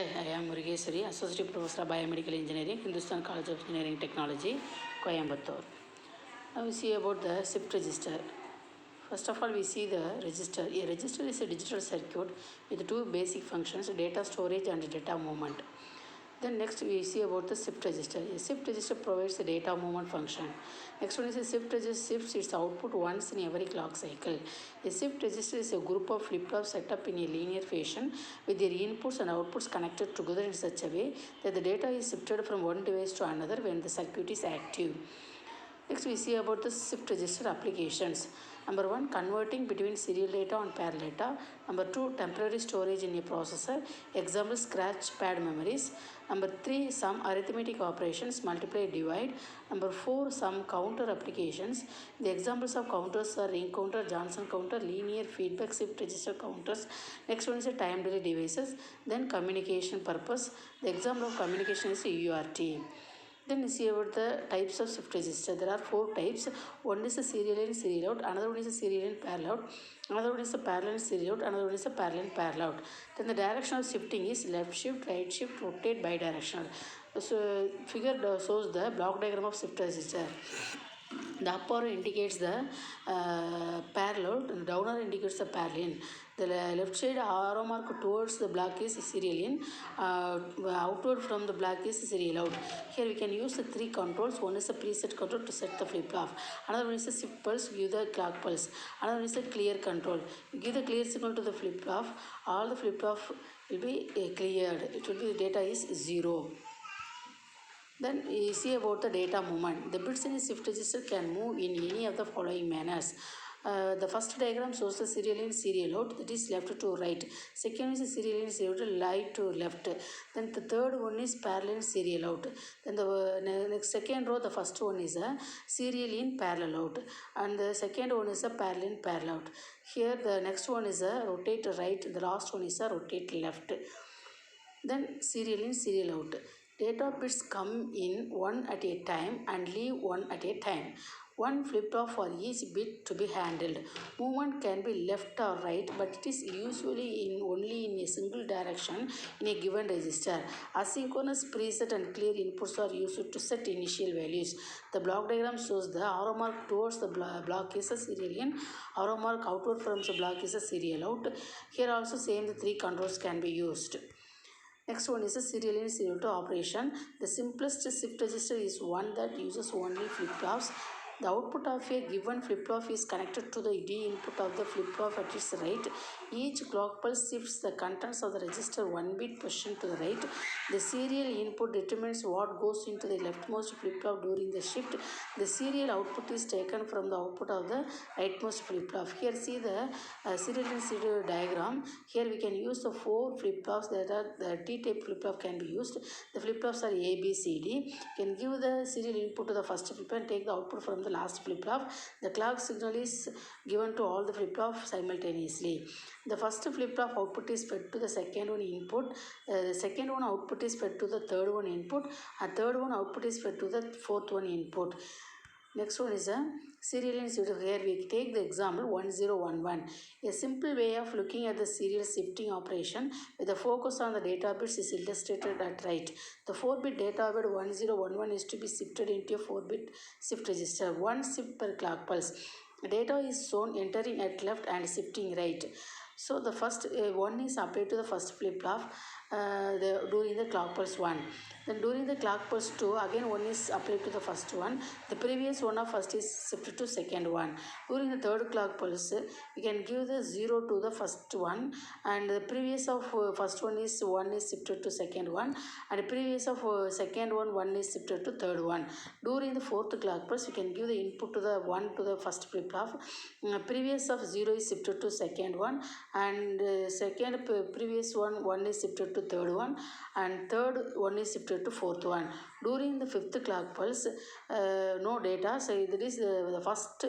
Hi, I am Murugeshwari, Associate Professor of Biomedical Engineering, Hindustan College of Engineering Technology, Coimbatore. Now we see about the shift register. First of all, we see the register. A register is a digital circuit with two basic functions, data storage and data movement. Then next we see about the shift register. A shift register provides the data movement function. Next one is a shift register shifts its output once in every clock cycle. A shift register is a group of flip-flops set up in a linear fashion with their inputs and outputs connected together in such a way that the data is shifted from one device to another when the circuit is active. Next we see about the shift register applications. Number 1, converting between serial data and parallel data. Number 2, temporary storage in a processor. Example, scratch pad memories. Number 3, some arithmetic operations, multiply, divide. Number 4, some counter applications. The examples of counters are ring counter, Johnson counter, linear feedback shift register counters. Next one is a time delay devices. Then communication purpose. The example of communication is UART. Then we see about the types of shift register. There are 4 types. One is a serial in, serial out. Another one is a serial in, parallel out. Another one is a parallel in, serial out. Another one is a parallel in, parallel out. Then the direction of shifting is left shift, right shift, rotate, bidirectional. So figure shows the block diagram of shift register. The up arrow indicates the parallel, and the down arrow indicates the parallel. The left side arrow mark towards the block is serial in, outward from the block is serial out. Here we can use the 3 controls. One is a preset control to set the flip-flop. Another one is a shift pulse, give the clock pulse. Another one is a clear control. You give the clear signal to the flip-flop, all the flip-flop will be cleared. It will be the data is 0. Then we see about the data movement. The bits in a shift register can move in any of the following manners. The first diagram shows the serial in, serial out, that is left to right. Second is a serial in, serial out, right to left. Then the third one is parallel in, serial out. Then the next second row, the first one is a serial in, parallel out, and the second one is a parallel in, parallel out. Here the next one is a rotate right, the last one is a rotate left. Then serial in, serial out. Data bits come in one at a time and leave one at a time. One flip-flop for each bit to be handled. Movement can be left or right, but it is usually only in a single direction in a given register. Asynchronous preset and clear inputs are used to set initial values. The block diagram shows the arrow mark towards the block is a serial in, arrow mark outward from the block is a serial out. Here also same the 3 controls can be used. Next one is a serial in, serial out operation. The simplest shift register is one that uses only flip-flops. The output of a given flip-flop is connected to the D input of the flip-flop at its right. Each clock pulse shifts the contents of the register 1 bit position to the right. The serial input determines what goes into the leftmost flip-flop during the shift. The serial output is taken from the output of the rightmost flip-flop. Here see the serial in, serial diagram. Here we can use the 4 flip-flops that are the T-type flip-flop can be used. The flip-flops are A, B, C, D. You can give the serial input to the first flip-flop and take the output from the last flip-flop. The clock signal is given to all the flip-flops simultaneously. The first flip-flop output is fed to the second one input. The second one output is fed to the third one input. And third one output is fed to the fourth one input. Next one is a serial in, serial. Here we take the example 1011. A simple way of looking at the serial shifting operation with a focus on the data bits is illustrated at right. The 4-bit data bit 1011 is to be shifted into a 4-bit shift register. 1 shift per clock pulse. Data is shown entering at left and shifting right. So the first one is applied to the first flip-flop during the clock pulse 1. Then during the clock pulse 2, again one is applied to the first one. The previous one of first is shifted to second one. During the third clock pulse, we can give the 0 to the first one, and the previous of first one is 1 is shifted to second one, and the previous of second one 1 is shifted to third one. During the fourth clock pulse, we can give the input to the 1 to the first flip-flop. Previous of 0 is shifted to second one, and previous one 1 is shifted to third one, and third one is shifted to fourth one. During the fifth clock pulse, no data, so that is the first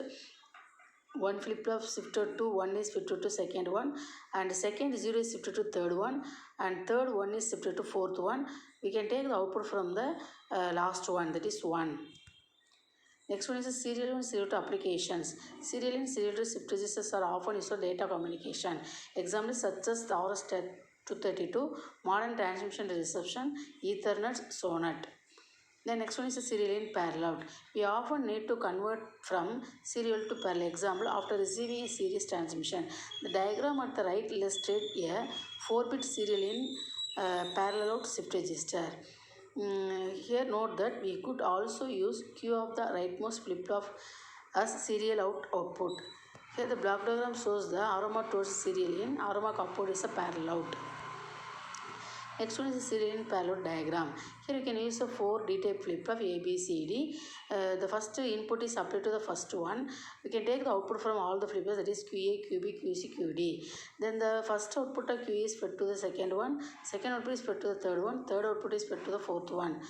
one flip-flop shifted to 1 is shifted to second one, and second 0 is shifted to third one, and third 1 is shifted to fourth one. We can take the output from the last one, that is 1. Next one is the serial and serial applications. Serial and serial shift registers are often used for data communication. Examples such as the 232, modern transmission reception, Ethernet, SONET. The next one is a serial in parallel. We often need to convert from serial to parallel. Example, after receiving a series transmission. The diagram at the right illustrates a 4-bit serial in parallel out shift register. Here note that we could also use Q of the rightmost flip-flop as serial output. Here the block diagram shows the aroma towards serial in, aroma output is a parallel out. Next one is the serial in parallel diagram. Here we can use a 4 D-type flip-flop A, B, C, D. The first input is applied to the first one. We can take the output from all the flip-flops, that is QA, QB, QC, QD. Then the first output of QA is fed to the second one. Second output is fed to the third one. Third output is fed to the fourth one.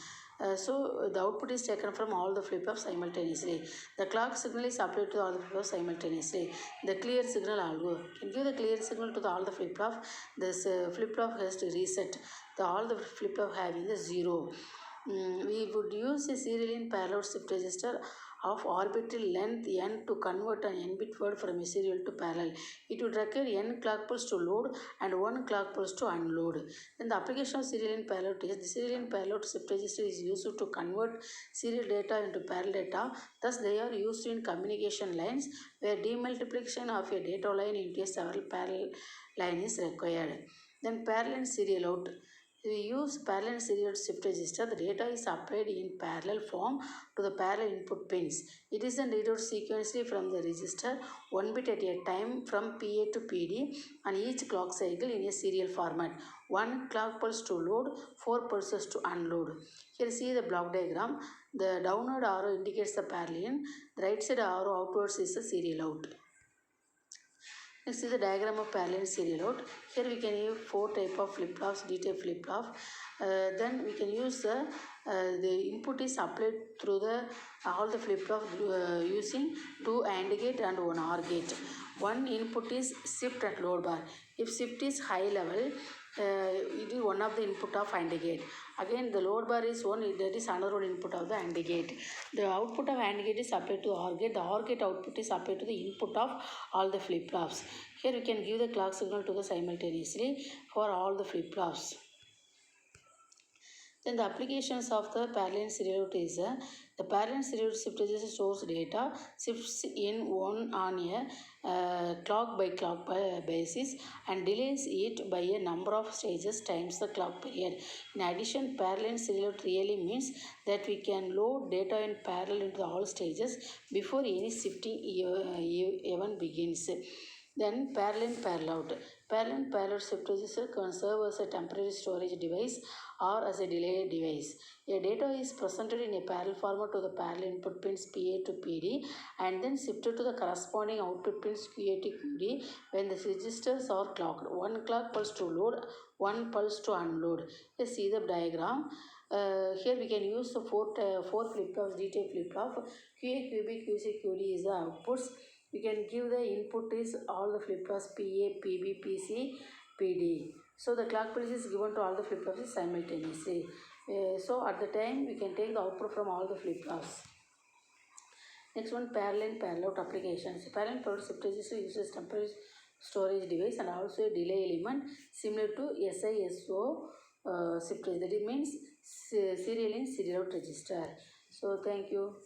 So the output is taken from all the flip-flops simultaneously. The clock signal is applied to all the flip-flops simultaneously. The clear signal algo can give the clear signal to all the flip-flop. This flip-flop has to reset all the flip-flop having the 0. We would use a serial in parallel shift register of arbitrary length n to convert an n-bit word from a serial to parallel. It would require n clock pulse to load and 1 clock pulse to unload. Then the application of serial in parallel is the serial in parallel shift register is used to convert serial data into parallel data. Thus, they are used in communication lines where demultiplication of a data line into a several parallel line is required. Then parallel serial out. We use parallel serial shift register. The data is applied in parallel form to the parallel input pins. It is then read out sequentially from the register 1 bit at a time from PA to PD on each clock cycle in a serial format. 1 clock pulse to load, 4 pulses to unload. Here see the block diagram. The downward arrow indicates the parallel in. The right side arrow outwards is the serial out. Next is the diagram of parallel serial out. Here we can use 4 type of flip-flops, D-type flip-flop. Then we can use the input is applied through the all the flip-flop using 2 AND gate and 1 OR gate. One input is shift and load bar. If shift is high level, it is one of the input of AND gate. Again the load bar is one, that is another one input of the AND gate. The output of AND gate is applied to the OR gate. The OR gate output is applied to the input of all the flip-flops. Here we can give the clock signal to the simultaneously for all the flip-flops. Then the applications of the parallel serial out is the parallel serial shift register stores data, shifts in one on a clock by clock basis and delays it by a number of stages times the clock period. In addition, parallel serial out really means that we can load data in parallel into all stages before any shifting even begins. Then parallel out. Parallel shift register can serve as a temporary storage device or as a delay device. A data is presented in a parallel format to the parallel input pins PA to PD and then shifted to the corresponding output pins QA to QD when the registers are clocked. 1 clock pulse to load, 1 pulse to unload. Let's see the diagram. Here we can use the 4 flip-flops, D-type flip-flop. QA, QB, QC, QD is the outputs. We can give the input is all the flip-flops PA, PB, PC, PD. So the clock pulse is given to all the flip-flops simultaneously. So at the time we can take the output from all the flip-flops. Next one, parallel out applications. Parallel shift register uses temporary storage device and also a delay element similar to SISO shift register. That means serial in serial out register. So thank you.